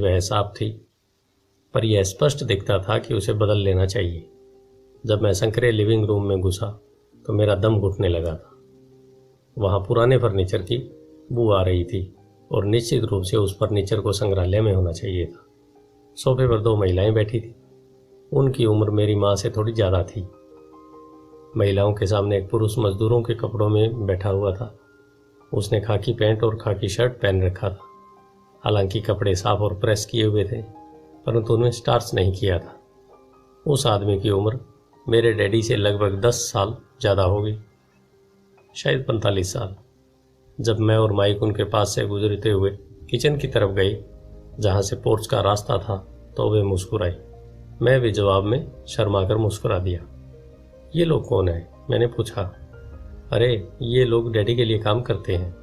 वह साफ थी, पर यह स्पष्ट दिखता था कि उसे बदल लेना चाहिए। जब मैं संकरे लिविंग रूम में घुसा तो मेरा दम घुटने लगा था। वहाँ पुराने फर्नीचर की बू आ रही थी और निश्चित रूप से उस फर्नीचर को संग्रहालय में होना चाहिए था। सोफे पर 2 महिलाएं बैठी थी। उनकी उम्र मेरी माँ से थोड़ी ज़्यादा थी। महिलाओं के सामने एक पुरुष मजदूरों के कपड़ों में बैठा हुआ था। उसने खाकी पैंट और खाकी शर्ट पहन रखा था। हालांकि कपड़े साफ और प्रेस किए हुए थे, परंतु उन्हें स्टार्च नहीं किया था। उस आदमी की उम्र मेरे डैडी से लगभग 10 साल ज़्यादा हो गई, शायद 45 साल। जब मैं और माइक उनके पास से गुजरते हुए किचन की तरफ गए, जहाँ से पोर्च का रास्ता था, तो वे मुस्कुराए। मैं भी जवाब में शर्माकर मुस्कुरा दिया। ये लोग कौन हैं? मैंने पूछा। अरे, ये लोग डैडी के लिए काम करते हैं।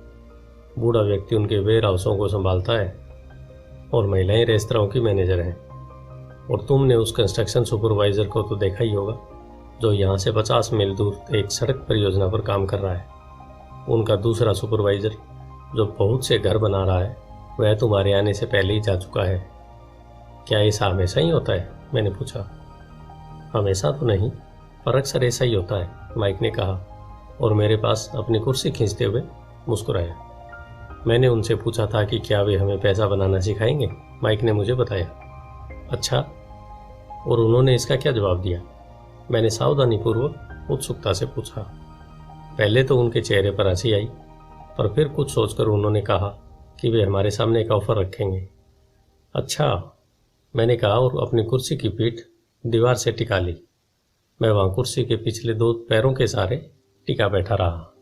बूढ़ा व्यक्ति उनके वेयर हाउसों को संभालता है और महिलाएं रेस्तरां की मैनेजर हैं। और तुमने उस कंस्ट्रक्शन सुपरवाइजर को तो देखा ही होगा, जो यहाँ से 50 मील दूर एक सड़क परियोजना पर काम कर रहा है। उनका दूसरा सुपरवाइजर, जो बहुत से घर बना रहा है, वह तुम्हारे आने से पहले ही जा चुका है। क्या ऐसा हमेशा ही होता है? मैंने पूछा। हमेशा तो नहीं, पर अक्सर ऐसा ही होता है, माइक ने कहा और मेरे पास अपनी कुर्सी खींचते हुए मुस्कुराया। मैंने उनसे पूछा था कि क्या वे हमें पैसा बनाना सिखाएंगे। माइक ने मुझे बताया। अच्छा, और उन्होंने इसका क्या जवाब दिया? मैंने सावधानीपूर्वक उत्सुकता से पूछा। पहले तो उनके चेहरे पर हंसी आई, पर फिर कुछ सोचकर उन्होंने कहा कि वे हमारे सामने एक ऑफर रखेंगे। अच्छा, मैंने कहा और अपनी कुर्सी की पीठ दीवार से टिका ली। मैं वहाँ कुर्सी के पिछले 2 पैरों के सहारे टिका बैठा रहा।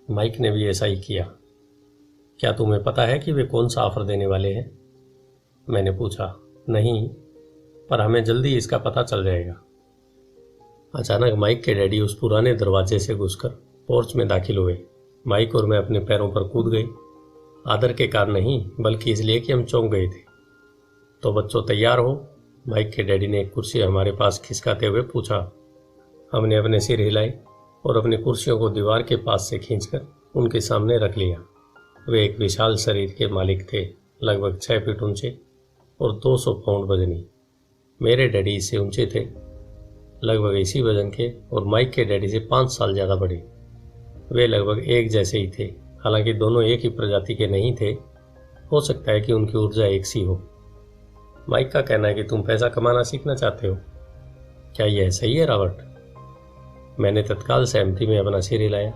माइक ने भी ऐसा ही किया। क्या तुम्हें पता है कि वे कौन सा ऑफर देने वाले हैं? मैंने पूछा। नहीं, पर हमें जल्दी इसका पता चल जाएगा। अचानक माइक के डैडी उस पुराने दरवाजे से घुसकर पोर्च में दाखिल हुए। माइक और मैं अपने पैरों पर कूद गए। आदर के कारण नहीं, बल्कि इसलिए कि हम चौंक गए थे। तो बच्चों, तैयार हो? माइक के डैडी ने एक कुर्सी हमारे पास खिसकाते हुए पूछा। हमने अपने सिर हिलाए और अपनी कुर्सियों को दीवार के पास से खींचकर उनके सामने रख लिया। वे एक विशाल शरीर के मालिक थे, लगभग 6 फीट ऊंचे और 200 पाउंड वजनी। मेरे डैडी इससे ऊंचे थे, लगभग इसी वजन के, और माइक के डैडी से 5 साल ज़्यादा बड़े। वे लगभग एक जैसे ही थे, हालांकि दोनों एक ही प्रजाति के नहीं थे। हो सकता है कि उनकी ऊर्जा एक सी हो। माइक का कहना है कि तुम पैसा कमाना सीखना चाहते हो। क्या यह सही है, रॉबर्ट? मैंने तत्काल सहमति में अपना सिर हिलाया,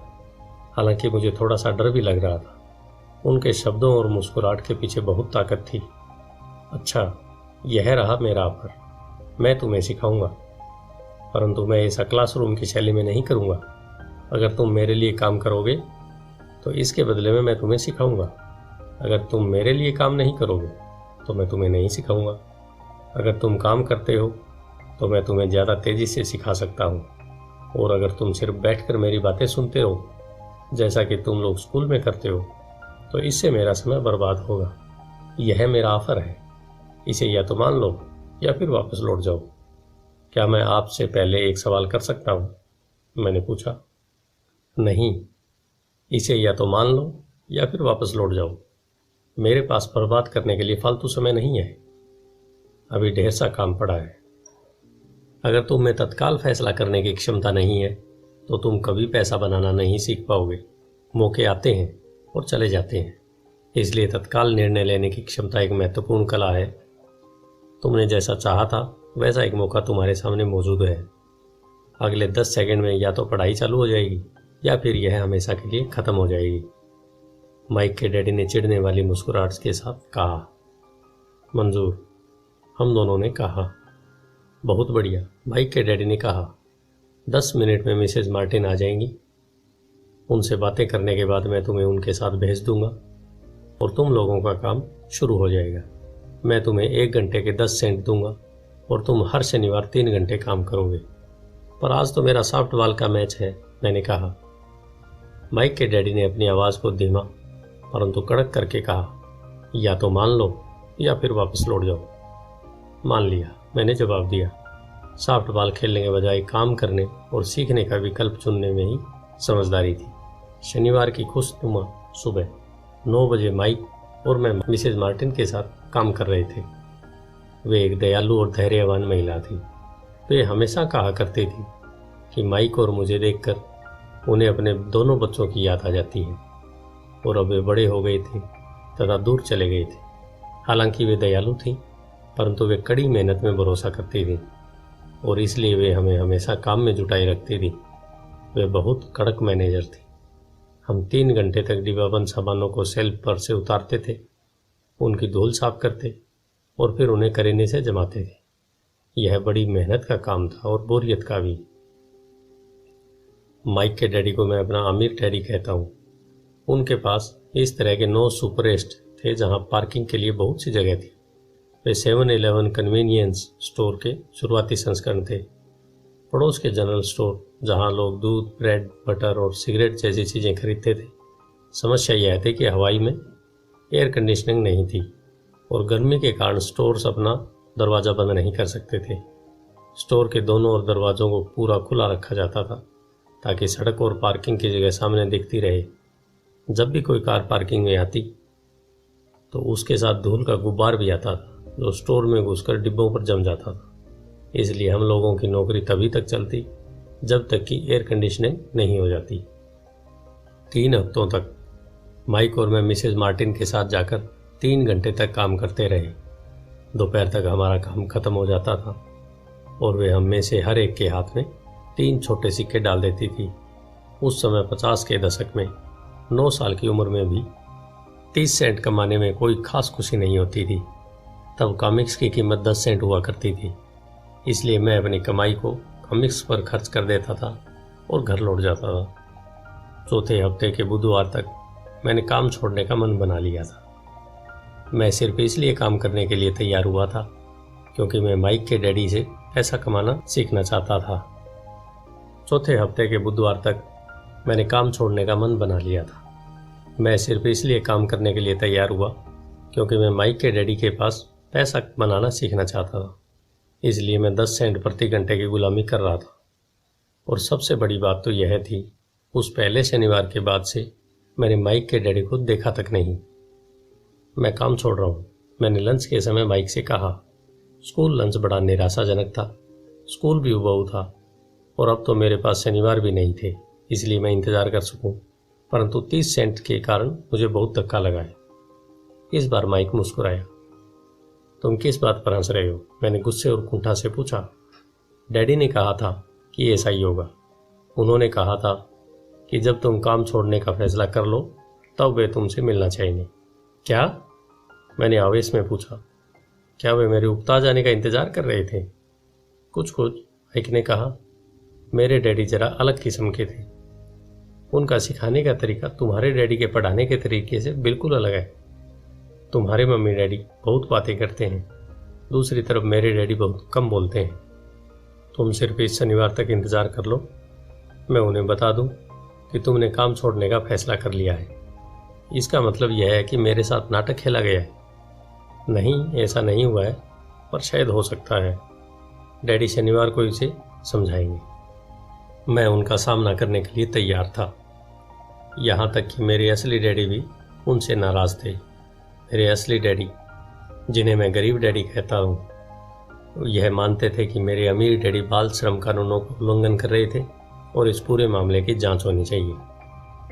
हालांकि मुझे थोड़ा सा डर भी लग रहा था। उनके शब्दों और मुस्कुराहट के पीछे बहुत ताकत थी। अच्छा, यह रहा मेरा ऑफर। मैं तुम्हें सिखाऊंगा, परंतु मैं ऐसा क्लासरूम की शैली में नहीं करूंगा। अगर तुम मेरे लिए काम करोगे तो इसके बदले में मैं तुम्हें सिखाऊंगा। अगर तुम मेरे लिए काम नहीं करोगे तो मैं तुम्हें नहीं सिखाऊंगा। अगर तुम काम करते हो तो मैं तुम्हें ज़्यादा तेज़ी से सिखा सकता हूँ, और अगर तुम सिर्फ बैठकर मेरी बातें सुनते हो, जैसा कि तुम लोग स्कूल में करते हो, तो इससे मेरा समय बर्बाद होगा। यह मेरा ऑफर है। इसे या तो मान लो या फिर वापस लौट जाओ। क्या मैं आपसे पहले एक सवाल कर सकता हूँ? मैंने पूछा। नहीं, इसे या तो मान लो या फिर वापस लौट जाओ। मेरे पास बर्बाद करने के लिए फालतू समय नहीं है। अभी ढेर सा काम पड़ा है। अगर तुम में तत्काल फैसला करने की क्षमता नहीं है तो तुम कभी पैसा बनाना नहीं सीख पाओगे। मौके आते हैं और चले जाते हैं, इसलिए तत्काल निर्णय लेने की क्षमता एक महत्वपूर्ण कला है। तुमने जैसा चाहा था वैसा एक मौका तुम्हारे सामने मौजूद है। अगले 10 सेकंड में या तो पढ़ाई चालू हो जाएगी या फिर यह हमेशा के लिए ख़त्म हो जाएगी। माइक के डैडी ने चिढ़ने वाली मुस्कुराहट के साथ कहा। मंजूर, हम दोनों ने कहा। बहुत बढ़िया, माइक के डैडी ने कहा। 10 मिनट में मिसेज मार्टिन आ जाएंगी। उनसे बातें करने के बाद मैं तुम्हें उनके साथ भेज दूंगा और तुम लोगों का काम शुरू हो जाएगा। मैं तुम्हें 1 घंटे के 10 सेंट दूंगा और तुम हर शनिवार 3 घंटे काम करोगे। पर आज तो मेरा सॉफ्टबॉल का मैच है, मैंने कहा। माइक के डैडी ने अपनी आवाज़ को धीमा परंतु कड़क करके कहा, या तो मान लो या फिर वापस लौट जाओ। मान लिया, मैंने जवाब दिया। सॉफ्टबॉल खेलने के बजाय काम करने और सीखने का विकल्प चुनने में ही समझदारी थी। शनिवार की खुशनुमा सुबह 9 बजे माइक और मैं मिसेज मार्टिन के साथ काम कर रहे थे। वे एक दयालु और धैर्यवान महिला थी। वे हमेशा कहा करती थी कि माइक और मुझे देखकर उन्हें अपने दोनों बच्चों की याद आ जाती है, और अब वे बड़े हो गए थे तथा दूर चले गए थे। हालांकि वे दयालु थी, परंतु वे कड़ी मेहनत में भरोसा करती थी और इसलिए वे हमें हमेशा काम में जुटाई रखती थी। वे बहुत कड़क मैनेजर थी। हम 3 घंटे तक डिब्बाबंद सामानों को सेल्फ पर से उतारते थे, उनकी धूल साफ करते और फिर उन्हें करीने से जमाते थे। यह बड़ी मेहनत का काम था और बोरियत का भी। माइक के डैडी को मैं अपना आमिर डैडी कहता हूँ। उनके पास इस तरह के 9 सुपरेस्ट थे जहाँ पार्किंग के लिए बहुत सी जगह थी। वे 7-Eleven कन्वीनियंस स्टोर के शुरुआती संस्करण थे। पड़ोस के जनरल स्टोर जहाँ लोग दूध, ब्रेड, बटर और सिगरेट जैसी चीज़ें खरीदते थे। समस्या यह थी कि हवाई में एयर कंडीशनिंग नहीं थी और गर्मी के कारण स्टोर्स अपना दरवाज़ा बंद नहीं कर सकते थे। स्टोर के दोनों ओर दरवाज़ों को पूरा खुला रखा जाता था ताकि सड़क और पार्किंग की जगह सामने दिखती रहे। जब भी कोई कार पार्किंग में आती तो उसके साथ धूल का गुब्बार भी आता था जो स्टोर में घुसकर डिब्बों पर जम जाता था। इसलिए हम लोगों की नौकरी तभी तक चलती जब तक कि एयर कंडीशनिंग नहीं हो जाती। 3 हफ्तों तक माइक और मैं मिसेज मार्टिन के साथ जाकर 3 घंटे तक काम करते रहे। दोपहर तक हमारा काम खत्म हो जाता था और वे हम में से हर एक के हाथ में 3 छोटे सिक्के डाल देती थी। उस समय 50 के दशक में 9 साल की उम्र में भी 30 सेंट कमाने में कोई खास खुशी नहीं होती थी। तब कॉमिक्स की कीमत 10 सेंट हुआ करती थी, इसलिए मैं अपनी कमाई को कॉमिक्स पर खर्च कर देता था और घर लौट जाता था। चौथे हफ्ते के बुधवार तक मैंने काम छोड़ने का मन बना लिया था। मैं सिर्फ इसलिए काम करने के लिए तैयार हुआ था क्योंकि मैं माइक के डैडी से पैसा कमाना सीखना चाहता था। चौथे हफ्ते के बुधवार तक मैंने काम छोड़ने का मन बना लिया था। मैं सिर्फ इसलिए काम करने के लिए तैयार हुआ क्योंकि मैं माइक के डैडी के पास पैसा बनाना सीखना चाहता था। इसलिए मैं 10 सेंट प्रति घंटे की गुलामी कर रहा था। और सबसे बड़ी बात तो यह थी, उस पहले शनिवार के बाद से मैंने माइक के डैडी को देखा तक नहीं। मैं काम छोड़ रहा हूँ, मैंने लंच के समय माइक से कहा। स्कूल लंच बड़ा निराशाजनक था। स्कूल भी उबाऊ था और अब तो मेरे पास शनिवार भी नहीं थे, इसलिए मैं इंतज़ार कर सकूं। परंतु 30 सेंट के कारण मुझे बहुत धक्का लगा है। इस बार माइक मुस्कुराया। तुम किस बात पर हंस रहे हो? मैंने गुस्से और कुंठा से पूछा। डैडी ने कहा था कि ऐसा ही होगा। उन्होंने कहा था कि जब तुम काम छोड़ने का फैसला कर लो तब वे तुमसे मिलना चाहेंगे। क्या? मैंने आवेश में पूछा। क्या वे मेरे उकता जाने का इंतजार कर रहे थे? कुछ माइक ने कहा। मेरे डैडी जरा अलग किस्म के थे। उनका सिखाने का तरीका तुम्हारे डैडी के पढ़ाने के तरीके से बिल्कुल अलग है। तुम्हारे मम्मी डैडी बहुत बातें करते हैं, दूसरी तरफ मेरे डैडी बहुत कम बोलते हैं। तुम सिर्फ इस शनिवार तक इंतज़ार कर लो, मैं उन्हें बता दूं कि तुमने काम छोड़ने का फैसला कर लिया है। इसका मतलब यह है कि मेरे साथ नाटक खेला गया है। नहीं, ऐसा नहीं हुआ है, पर शायद हो सकता है। डैडी शनिवार को इसे समझाएंगे। मैं उनका सामना करने के लिए तैयार था। यहाँ तक कि मेरे असली डैडी भी उनसे नाराज़ थे। मेरे असली डैडी, जिन्हें मैं गरीब डैडी कहता हूँ, यह मानते थे कि मेरे अमीर डैडी बाल श्रम कानूनों का उल्लंघन कर रहे थे और इस पूरे मामले की जांच होनी चाहिए।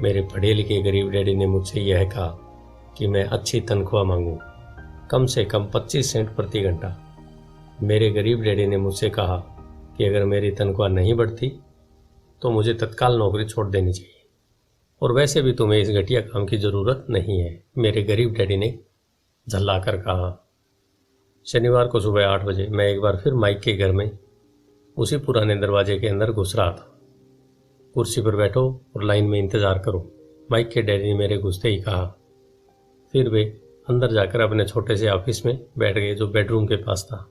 मेरे पढ़े लिखे गरीब डैडी ने मुझसे यह कहा कि मैं अच्छी तनख्वाह मांगूं, कम से कम 25 सेंट प्रति घंटा। मेरे गरीब डैडी ने मुझसे कहा कि अगर मेरी तनख्वाह नहीं बढ़ती तो मुझे तत्काल नौकरी छोड़ देनी चाहिए, और वैसे भी तुम्हें इस घटिया काम की ज़रूरत नहीं है, मेरे गरीब डैडी ने झल्लाकर कहा। शनिवार को सुबह 8 बजे मैं एक बार फिर माइक के घर में उसी पुराने दरवाजे के अंदर घुस रहा था। कुर्सी पर बैठो और लाइन में इंतज़ार करो, माइक के डैडी ने मेरे घुसते ही कहा। फिर वे अंदर जाकर अपने छोटे से ऑफिस में बैठ गए जो बेडरूम के पास था।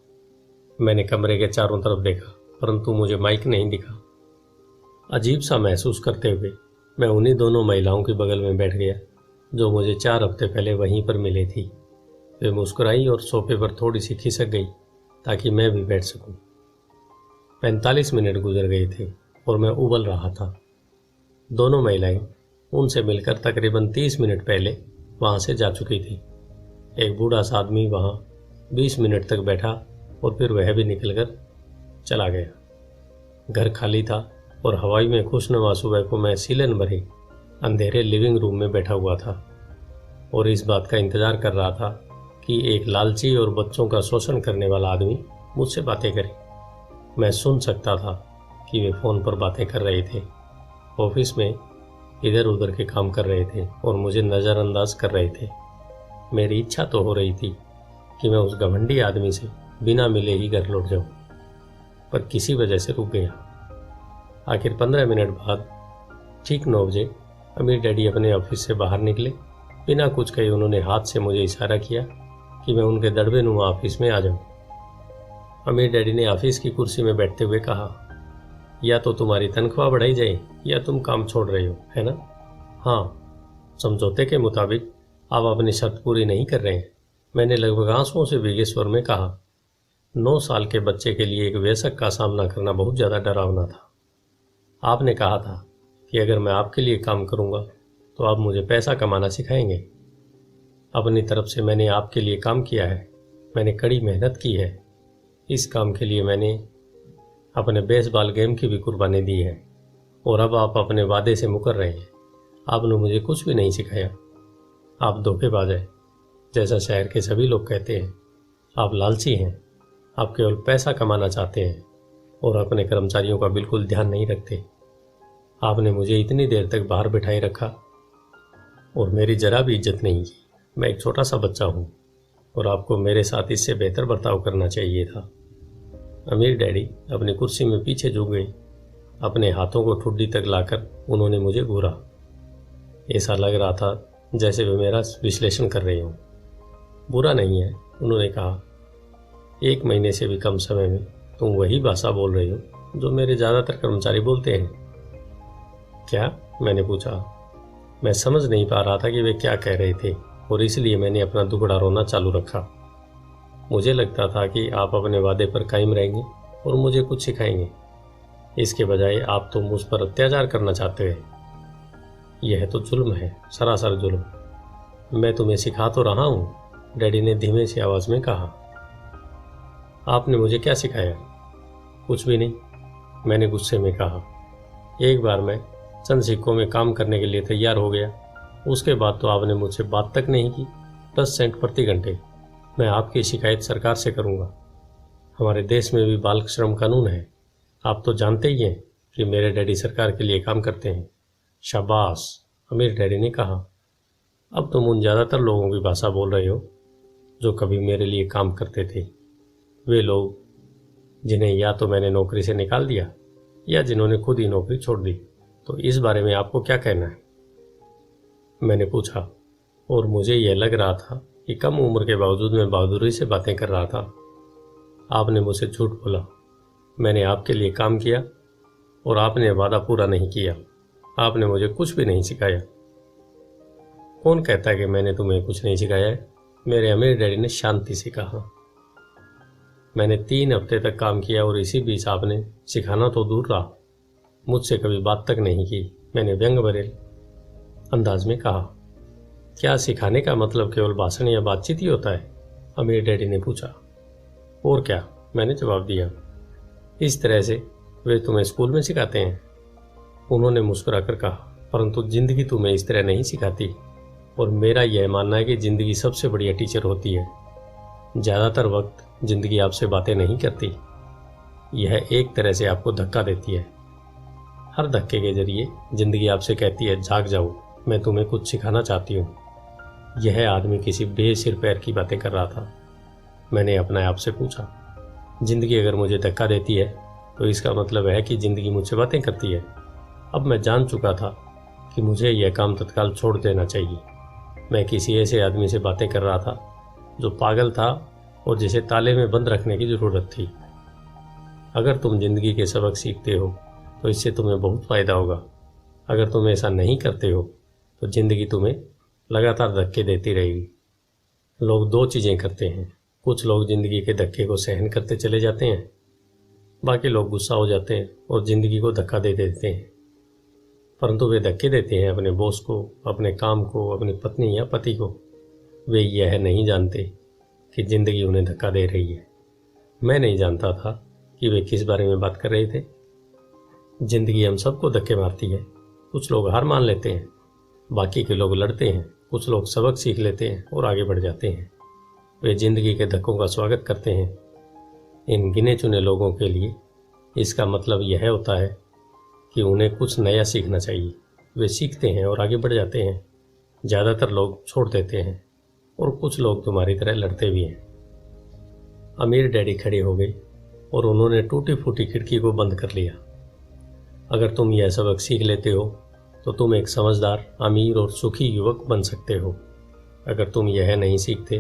मैंने कमरे के चारों तरफ देखा, परंतु मुझे माइक नहीं दिखा। अजीब सा महसूस करते हुए मैं उन्हीं दोनों महिलाओं के बगल में बैठ गया जो मुझे 4 हफ्ते पहले वहीं पर मिली थी। वे मुस्कुराई और सोफे पर थोड़ी सी खिसक गई ताकि मैं भी बैठ सकूं। 45 मिनट गुजर गए थे और मैं उबल रहा था। दोनों महिलाएं उनसे मिलकर तकरीबन 30 मिनट पहले वहां से जा चुकी थी। एक बूढ़ा सा आदमी वहाँ 20 मिनट तक बैठा और फिर वह भी निकलकर चला गया। घर खाली था और हवाई में खुशनुमा सुबह को मैं सीलन भरे अंधेरे लिविंग रूम में बैठा हुआ था और इस बात का इंतज़ार कर रहा था कि एक लालची और बच्चों का शोषण करने वाला आदमी मुझसे बातें करे। मैं सुन सकता था कि वे फ़ोन पर बातें कर रहे थे, ऑफिस में इधर उधर के काम कर रहे थे और मुझे नज़रअंदाज कर रहे थे। मेरी इच्छा तो हो रही थी कि मैं उस घमंडी आदमी से बिना मिले ही घर लौट जाऊं, पर किसी वजह से रुक गया। आखिर 15 मिनट बाद ठीक 9 बजे अमीर डैडी अपने ऑफिस से बाहर निकले। बिना कुछ कहे उन्होंने हाथ से मुझे इशारा किया कि मैं उनके दड़बे नुमा ऑफिस में आ जाऊं। अमीर डैडी ने ऑफिस की कुर्सी में बैठते हुए कहा, या तो तुम्हारी तनख्वाह बढ़ाई जाए या तुम काम छोड़ रहे हो, है ना? हाँ, समझौते के मुताबिक आप अपनी शर्त पूरी नहीं कर रहे हैं, मैंने लगभग आंसुओं से भीगे स्वर में कहा। 9 साल के बच्चे के लिए एक वयस्क का सामना करना बहुत ज़्यादा डरावना था। आपने कहा था कि अगर मैं आपके लिए काम करूंगा तो आप मुझे पैसा कमाना सिखाएंगे। अपनी तरफ से मैंने आपके लिए काम किया है, मैंने कड़ी मेहनत की है। इस काम के लिए मैंने अपने बेसबॉल गेम की भी कुर्बानी दी है और अब आप अपने वादे से मुकर रहे हैं। आपने मुझे कुछ भी नहीं सिखाया। आप धोखेबाज हैं, जैसा शहर के सभी लोग कहते हैं। आप लालची हैं, आप केवल पैसा कमाना चाहते हैं और अपने कर्मचारियों का बिल्कुल ध्यान नहीं रखते। आपने मुझे इतनी देर तक बाहर बिठाए रखा और मेरी जरा भी इज्जत नहीं की। मैं एक छोटा सा बच्चा हूँ और आपको मेरे साथ इससे बेहतर बर्ताव करना चाहिए था। अमीर डैडी अपनी कुर्सी में पीछे झुक गई। अपने हाथों को ठुड्डी तक लाकर उन्होंने मुझे घूरा। ऐसा लग रहा था जैसे वे मेरा विश्लेषण कर रही हूँ। बुरा नहीं है, उन्होंने कहा। 1 महीने से भी कम समय में तुम वही भाषा बोल रही हो जो मेरे ज़्यादातर कर्मचारी बोलते हैं। क्या? मैंने पूछा। मैं समझ नहीं पा रहा था कि वे क्या कह रहे थे और इसलिए मैंने अपना दुखड़ा रोना चालू रखा। मुझे लगता था कि आप अपने वादे पर कायम रहेंगे और मुझे कुछ सिखाएंगे। इसके बजाय आप तो मुझ पर अत्याचार करना चाहते हैं। यह तो जुल्म है, सरासर जुल्म। मैं तुम्हें सिखा तो रहा हूँ, डैडी ने धीमे सी आवाज़ में कहा। आपने मुझे क्या सिखाया? कुछ भी नहीं, मैंने गुस्से में कहा। एक बार मैं चंद सिक्कों में काम करने के लिए तैयार हो गया, उसके बाद तो आपने मुझसे बात तक नहीं की। 10 सेंट प्रति घंटे। मैं आपकी शिकायत सरकार से करूँगा। हमारे देश में भी बाल श्रम कानून है। आप तो जानते ही हैं कि मेरे डैडी सरकार के लिए काम करते हैं। शाबाश, अमीर डैडी ने कहा। अब तुम उन ज़्यादातर लोगों की भाषा बोल रहे हो जो कभी मेरे लिए काम करते थे। वे लोग जिन्हें या तो मैंने नौकरी से निकाल दिया या जिन्होंने खुद ही नौकरी छोड़ दी। तो इस बारे में आपको क्या कहना है? मैंने पूछा और मुझे यह लग रहा था कि कम उम्र के बावजूद मैं बहादुरी से बातें कर रहा था। आपने मुझसे झूठ बोला। मैंने आपके लिए काम किया और आपने वादा पूरा नहीं किया। आपने मुझे कुछ भी नहीं सिखाया। कौन कहता है कि मैंने तुम्हें कुछ नहीं सिखाया है? मेरे अमीर डैडी ने शांति से कहा। मैंने 3 हफ्ते तक काम किया और इसी बीच आपने सिखाना तो दूर रहा, मुझसे कभी बात तक नहीं की। मैंने व्यंग भरे अंदाज में कहा। क्या सिखाने का मतलब केवल भाषण या बातचीत ही होता है? अमीर डैडी ने पूछा। और क्या, मैंने जवाब दिया। इस तरह से वे तुम्हें स्कूल में सिखाते हैं? उन्होंने मुस्कुराकर कहा। परंतु जिंदगी तुम्हें इस तरह नहीं सिखाती और मेरा यह मानना है कि जिंदगी सबसे बढ़िया टीचर होती है। ज़्यादातर वक्त जिंदगी आपसे बातें नहीं करती, यह एक तरह से आपको धक्का देती है। हर धक्के के जरिए जिंदगी आपसे कहती है, जाग जाओ, मैं तुम्हें कुछ सिखाना चाहती हूँ। यह आदमी किसी बेसिर पैर की बातें कर रहा था। मैंने अपने आप से पूछा, जिंदगी अगर मुझे धक्का देती है तो इसका मतलब है कि जिंदगी मुझसे बातें करती है। अब मैं जान चुका था कि मुझे यह काम तत्काल छोड़ देना चाहिए। मैं किसी ऐसे आदमी से बातें कर रहा था जो पागल था और जिसे ताले में बंद रखने की ज़रूरत थी। अगर तुम जिंदगी के सबक सीखते हो तो इससे तुम्हें बहुत फ़ायदा होगा। अगर तुम ऐसा नहीं करते हो तो जिंदगी तुम्हें लगातार धक्के देती रहेगी। लोग 2 चीज़ें करते हैं। कुछ लोग जिंदगी के धक्के को सहन करते चले जाते हैं, बाकी लोग गुस्सा हो जाते हैं और जिंदगी को धक्का दे देते हैं। परंतु वे धक्के देते हैं अपने बॉस को, अपने काम को, अपनी पत्नी या पति को। वे यह नहीं जानते कि जिंदगी उन्हें धक्का दे रही है। मैं नहीं जानता था कि वे किस बारे में बात कर रहे थे। जिंदगी हम सबको धक्के मारती है। कुछ लोग हार मान लेते हैं, बाकी के लोग लड़ते हैं, कुछ लोग सबक सीख लेते हैं और आगे बढ़ जाते हैं। वे जिंदगी के धक्कों का स्वागत करते हैं। इन गिने चुने लोगों के लिए इसका मतलब यह होता है कि उन्हें कुछ नया सीखना चाहिए। वे सीखते हैं और आगे बढ़ जाते हैं। ज़्यादातर लोग छोड़ देते हैं और कुछ लोग तुम्हारी तरह लड़ते भी हैं। अमीर डैडी खड़े हो गए और उन्होंने टूटी फूटी खिड़की को बंद कर लिया। अगर तुम यह सबक सीख लेते हो तो तुम एक समझदार, अमीर और सुखी युवक बन सकते हो। अगर तुम यह नहीं सीखते